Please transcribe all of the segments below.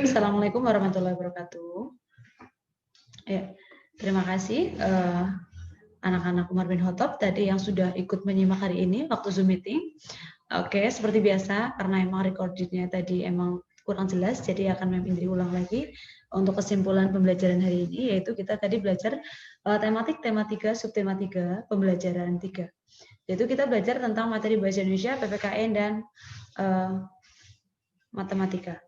Assalamualaikum warahmatullahi wabarakatuh. Ya, terima kasih anak-anak Umar bin Khattab tadi yang sudah ikut menyimak hari ini waktu Zoom meeting. Oke, seperti biasa karena emang recordingnya tadi emang kurang jelas, jadi akan Indri ulang lagi untuk kesimpulan pembelajaran hari ini, yaitu kita tadi belajar tematik, tema 3, subtema 3, pembelajaran 3. Yaitu kita belajar tentang materi bahasa Indonesia, PPKN, dan matematika.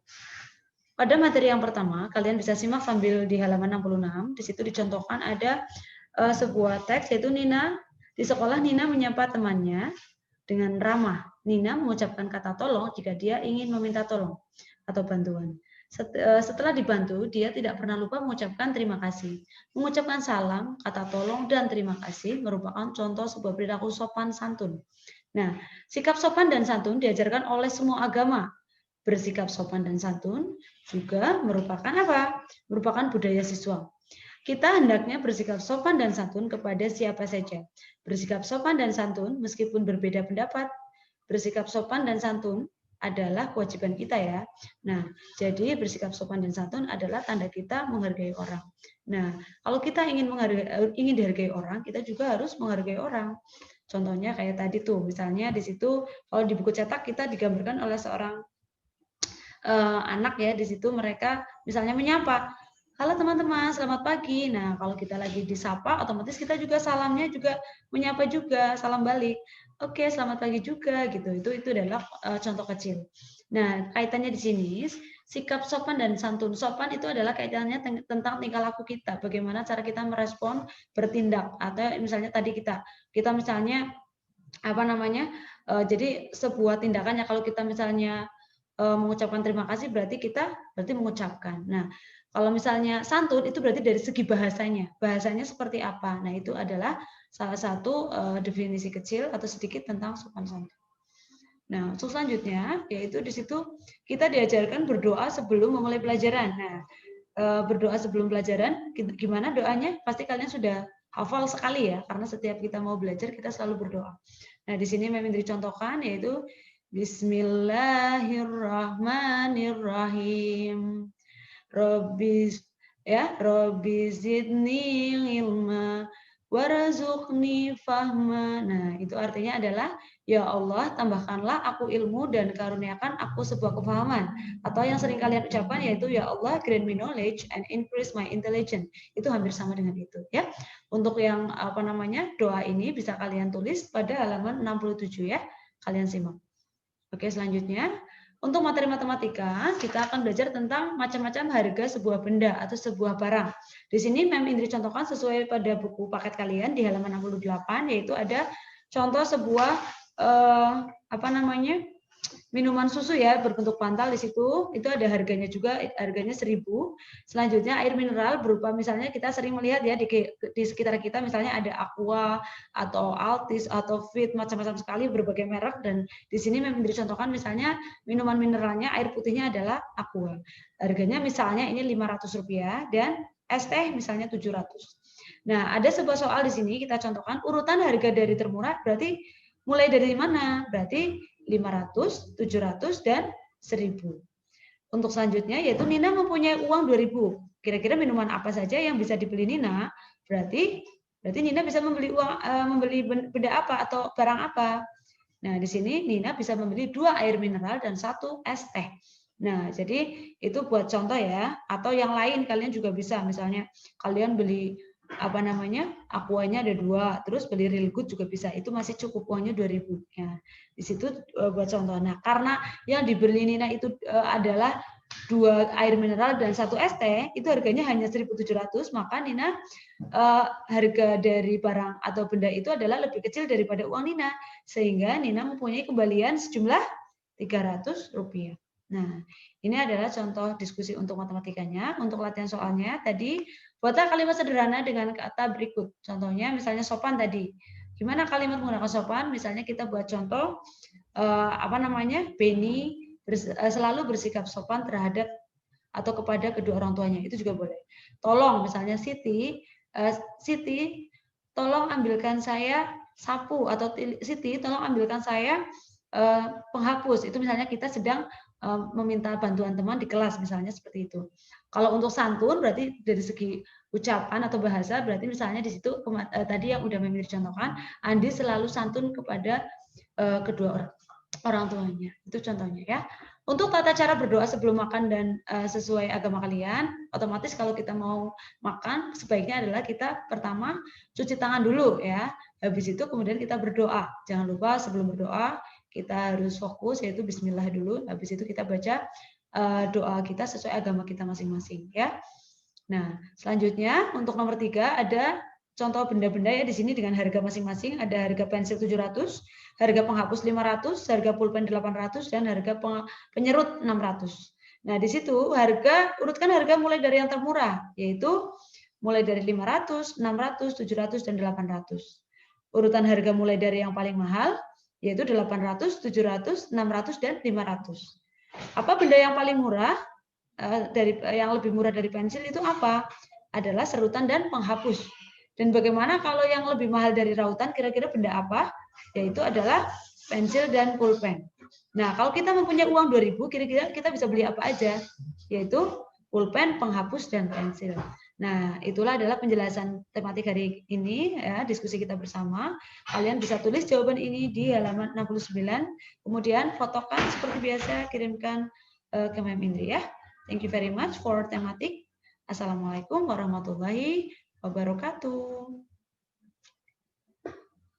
Pada materi yang pertama, kalian bisa simak sambil di halaman 66. Di situ dicontohkan ada sebuah teks, yaitu Nina. Di sekolah Nina menyapa temannya dengan ramah. Nina mengucapkan kata tolong jika dia ingin meminta tolong atau bantuan. Setelah dibantu, dia tidak pernah lupa mengucapkan terima kasih. Mengucapkan salam, kata tolong, dan terima kasih merupakan contoh sebuah perilaku sopan santun. Nah, sikap sopan dan santun diajarkan oleh semua agama. Bersikap sopan dan santun juga merupakan apa? Merupakan budaya siswa. Kita hendaknya bersikap sopan dan santun kepada siapa saja. Bersikap sopan dan santun meskipun berbeda pendapat. Bersikap sopan dan santun adalah kewajiban kita ya. Nah, jadi bersikap sopan dan santun adalah tanda kita menghargai orang. Nah, kalau kita ingin dihargai orang, kita juga harus menghargai orang. Contohnya kayak tadi tuh, misalnya di situ kalau di buku cetak kita digambarkan oleh seorang anak ya, di situ mereka misalnya menyapa, halo teman-teman, selamat pagi. Nah, kalau kita lagi disapa, otomatis kita juga salamnya juga menyapa juga, salam balik. Oke, selamat pagi juga gitu. Itu adalah contoh kecil. Nah, kaitannya di sini sikap sopan dan santun. Sopan itu adalah kaitannya tentang tingkah laku kita, bagaimana cara kita merespon, bertindak, atau misalnya tadi kita misalnya apa namanya? Jadi sebuah tindakannya kalau kita misalnya mengucapkan terima kasih berarti mengucapkan. Nah, kalau misalnya santun itu berarti dari segi bahasanya seperti apa. Nah, itu adalah salah satu definisi kecil atau sedikit tentang sopan santun. Nah, untuk selanjutnya yaitu di situ kita diajarkan berdoa sebelum memulai pelajaran. Nah, berdoa sebelum pelajaran gimana doanya? Pasti kalian sudah hafal sekali ya, karena setiap kita mau belajar kita selalu berdoa. Nah, di sini memang dicontohkan yaitu Bismillahirrahmanirrahim. Robbi zidni ilma warzuqni fahma. Nah, itu artinya adalah ya Allah, tambahkanlah aku ilmu dan karuniakan aku sebuah kefahaman. Atau yang sering kalian ucapkan yaitu ya Allah, grant me knowledge and increase my intelligence. Itu hampir sama dengan itu ya. Untuk yang doa ini bisa kalian tulis pada halaman 67 ya. Kalian simak. Oke, selanjutnya untuk materi matematika kita akan belajar tentang macam-macam harga sebuah benda atau sebuah barang. Di sini Mem Indri contohkan sesuai pada buku paket kalian di halaman 68, yaitu ada contoh sebuah minuman susu ya berbentuk pantal. Di situ itu ada harganya juga, harganya 1.000. Selanjutnya air mineral berupa misalnya kita sering melihat ya di sekitar kita misalnya ada Aqua atau Altis atau Fit, macam-macam sekali berbagai merek, dan di sini memang dicontohkan misalnya minuman mineralnya air putihnya adalah Aqua. Harganya misalnya ini Rp500 dan es teh misalnya 700. Nah, ada sebuah soal di sini kita contohkan urutan harga dari termurah, berarti mulai dari mana? Berarti 500, 700, dan 1.000. Untuk selanjutnya yaitu Nina mempunyai uang 2.000. Kira-kira minuman apa saja yang bisa dibeli Nina? Berarti Nina bisa membeli benda apa atau barang apa? Nah, di sini Nina bisa membeli 2 air mineral dan 1 es teh. Nah, jadi itu buat contoh ya. Atau yang lain kalian juga bisa, misalnya kalian beli Aquanya ada 2, terus beli Real Good juga bisa, itu masih cukup, uangnya 2.000 ya. Di situ buat contoh. Nah, karena yang dibeli Nina itu adalah 2 air mineral dan 1 es teh, itu harganya hanya 1.700, maka Nina harga dari barang atau benda itu adalah lebih kecil daripada uang Nina, sehingga Nina mempunyai kembalian sejumlah Rp300. Nah, ini adalah contoh diskusi untuk matematikanya. Untuk latihan soalnya tadi, buatlah kalimat sederhana dengan kata berikut. Contohnya misalnya sopan tadi. Gimana kalimat menggunakan sopan? Misalnya kita buat contoh Beni selalu bersikap sopan terhadap atau kepada kedua orang tuanya. Itu juga boleh. Tolong misalnya Siti, tolong ambilkan saya sapu, atau Siti tolong ambilkan saya penghapus. Itu misalnya kita sedang meminta bantuan teman di kelas misalnya seperti itu. Kalau untuk santun berarti dari segi ucapan atau bahasa berarti misalnya di situ tadi yang udah Mimi contohkan, Andi selalu santun kepada kedua orang tuanya. Itu contohnya ya. Untuk tata cara berdoa sebelum makan dan sesuai agama kalian, otomatis kalau kita mau makan sebaiknya adalah kita pertama cuci tangan dulu ya. Habis itu kemudian kita berdoa. Jangan lupa sebelum berdoa kita harus fokus yaitu bismillah dulu. Habis itu kita baca doa kita sesuai agama kita masing-masing ya. Nah, selanjutnya untuk nomor 3 ada contoh benda-benda ya di sini dengan harga masing-masing. Ada harga pensil 700, harga penghapus 500, harga pulpen 800 dan harga penyerut 600. Nah, di situ urutkan harga mulai dari yang termurah yaitu mulai dari 500, 600, 700 dan 800. Urutan harga mulai dari yang paling mahal yaitu 800, 700, 600 dan 500. Apa benda yang paling murah? Dari yang lebih murah dari pensil itu apa? Adalah serutan dan penghapus. Dan bagaimana kalau yang lebih mahal dari rautan, kira-kira benda apa? Yaitu adalah pensil dan pulpen. Nah, kalau kita mempunyai uang 2.000, kira-kira kita bisa beli apa aja? Yaitu pulpen, penghapus, dan pensil. Nah, itulah adalah penjelasan tematik hari ini, ya, diskusi kita bersama. Kalian bisa tulis jawaban ini di halaman 69, kemudian fotokan seperti biasa, kirimkan ke Mem Indri ya. Thank you very much for tematik. Assalamualaikum warahmatullahi wabarakatuh.